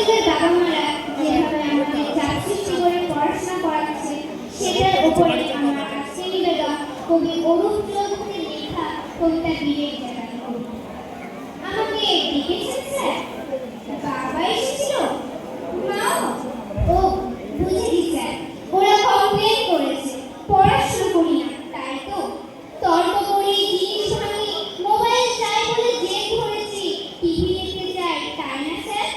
যুগের বাবা মারা যেভাবে আমাদের চাপ সৃষ্টি করে পড়াশোনা করাচ্ছে, সেটার উপরে আমার আজকে নিবেদন কবি অরূপ চৌধুরীর লেখা কবিতা বিলের জানানো। আমাকে ডেকেছেন স্যার? বাবা এসেছিল? মাও? ও, বুঝেছি স্যার, ওরা কমপ্লেন করেছে পড়াশোনা করি না, তাই তো? তর্ক করে, জিনিস ভাঙি, মোবাইল চাই বলে জেদ ধরেছি, টিভি দেখতে চাই, তাই না স্যার?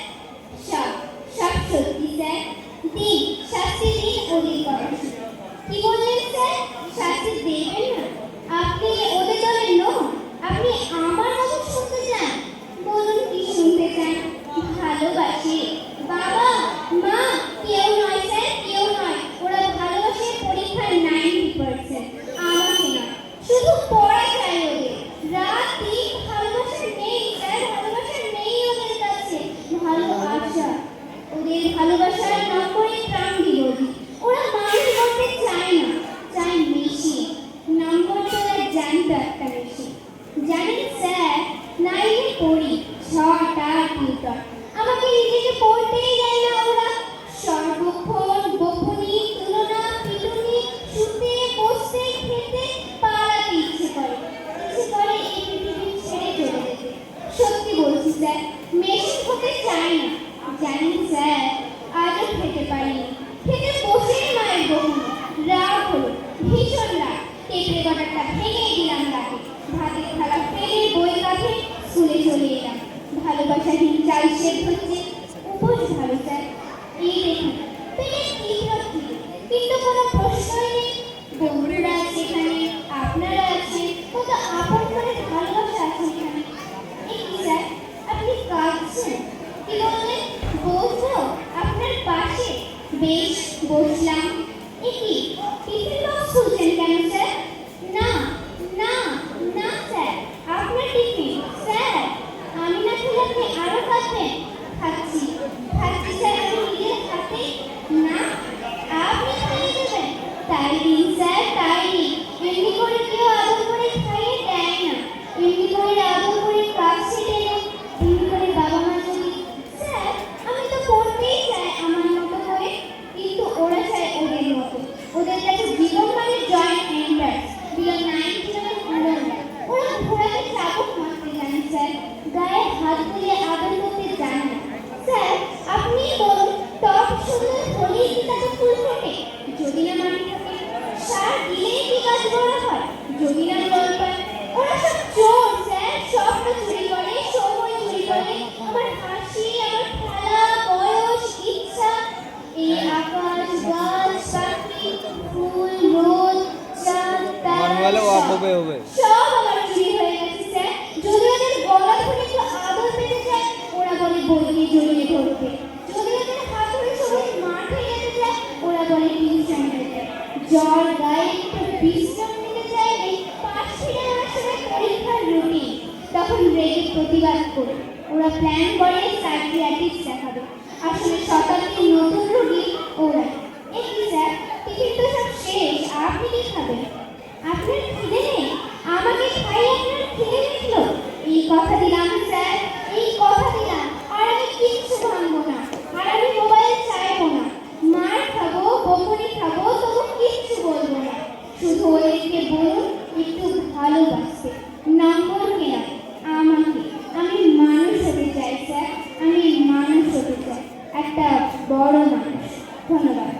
সব সব সত্যি স্যার। দিন, শাস্তি দিন ওদের পড়াশোনা। কি বললেন স্যার? শাস্তি দেবেন না? আপনি ওদের দলের নন? আপনি আমার কথা শুনতে চান? বলুন কি শুনতে চান? ভালোবাসি। বাবা, মা, কেউ নয় স্যার, কেউ নয়। ওরা ভালোবাসে পরীক্ষার 90%, আমাকে না। শুধু পড়া চাই ওদের। রাত দিন ভালোবাসা নেই স্যার, ভালোবাসা নেই ওদের কাছে। ভালোবাসা, ওদের ভালোবাসার নম্বরে প্রাণ দিল। ওরা মানুষ করতে চায় না, চায় মেশিন। নম্বর তোলার জানতো একটা মেশিন। জানেন স্যার, নাইনে পড়ি 6টা টিউটর, আমাকে নিজেকে পড়তেই দেয় না ওরা। সর্বক্ষণ বকুনি, তুলনা, পিটুনি, শুতে, বসতে, খেতে, পালাতে ইচ্ছে করে এই পৃথিবী ছেড়ে চলে যেতে। সত্যি বলছি স্যার, মেশিন হতে চাই না। জানেন স্যার, আজও খেতে পারিনি, খেতে বসেই মায়ের বকুনি। রাগ হলো, ভীষণ রাগ। টেপে গটারটা ভেঙে দিলাম তাকে, ভাতের থালা ফেলে বই কাঁধে স্কুলে চলে এলাম। ভালোবাসাহীন চাল সেদ্ধ হচ্ছে, উপোস ভালো স্যার। এই দেখুন, পেটে তীব্র, কিন্তু কোনো প্রশ্নই নেই। বন্ধুরা আছে এখানে, আপনারা আছে, কত আপন করে ভালোবাসা আছে এখানে। এই কি স্যার, আপনি কাঁদছেন? কি বললেন? বসবো আপনার পাশে? বেশ, বসলাম। এ কি, টিফিন বক্স খুলছেন কেন স্যার? না না না স্যার, আপনার টিফিন স্যার। আমি না খেলে আপনি আরো খাচ্ছেন? খাচ্ছি খাচ্ছি স্যার, আমি নিজের হাতে। না, আপনি খাইয়ে দেবেন? তাই দিন স্যার, তাই দিন। এমনি করে কেউ আদর করে খাইয়ে দেয় না। এমনি করে আদর করে কাছে টেনে, এমনি করে বাবা মা যদি। স্যার, আমি তো পড়তেই চাই আমার মতো করে, কিন্তু ওরা চায় ওদের মতো। ওদের কাছে জীবন মানে জয়েন্ট এন্টার্স, বিলো 97 উড়নটা। ওরা ঘোড়াকে চাবুক মারতে জানে স্যার, গায়ে হাত দিয়ে আদর করতে জানে না। স্যার, আপনি বলুন, টপ সুন্দর হলেই কি তাতে ফুল ফোটে? যদি না মাটি থাকে, সার দিলেই কি গাছ বড় হয়? যদি না জল পায়? ওরা সব চোর স্যার, স্বপ্ন চুরি করে, সময় চুরি করে, আমার হাসি, আমার খেলা, বয়স, ইচ্ছা। এই আকাশ, গাছ, পাখি, ফুল, রোদ, চাঁদ, তারা সব আমার চুরি হয়ে গেছে স্যার। যদি ওদের গলা ধরে একটু আদর পেতে চায়, ওরা বলে বইকে জড়িয়ে ধরতে। যদি ওদের হাত ধরে সবাই মাঠে যেতে চায়, ওরা বলে টিউশন যেতে। জ্বর গায়ে একটু বিশ্রাম নিতে চাইলে পাশ ফিরে আসবে পরীক্ষার রুটিন। তখন রেগে প্রতিবাদ করে ওরা প্ল্যান করে সাইকিয়াট্রিস্ট দেখাবে। আসলে শতাব্দীর নতুন রোগী ওরা। এই কি স্যার, টিফিন তো সব শেষ, আপনি কি খাবেন? আপনার খিদে নেই? আমাকে খাইয়ে আপনার খিদে মিটলো? এই কথা দিলাম স্যার, এই কথা দিলাম। আর আমি কিচ্ছু ভাঙবো না, আর আমি মোবাইল চাইবো না। মার খাবো, বকুনি খাবো, তবু কিচ্ছু বলবো না। শুধু ওদেরকে বলুন একটু ভালোবাসতে, নম্বর কেনা আমাকে। আমি মানুষ হতে চাই স্যার, আমি মানুষ হতে চাই, একটা বড় মানুষ। ধন্যবাদ।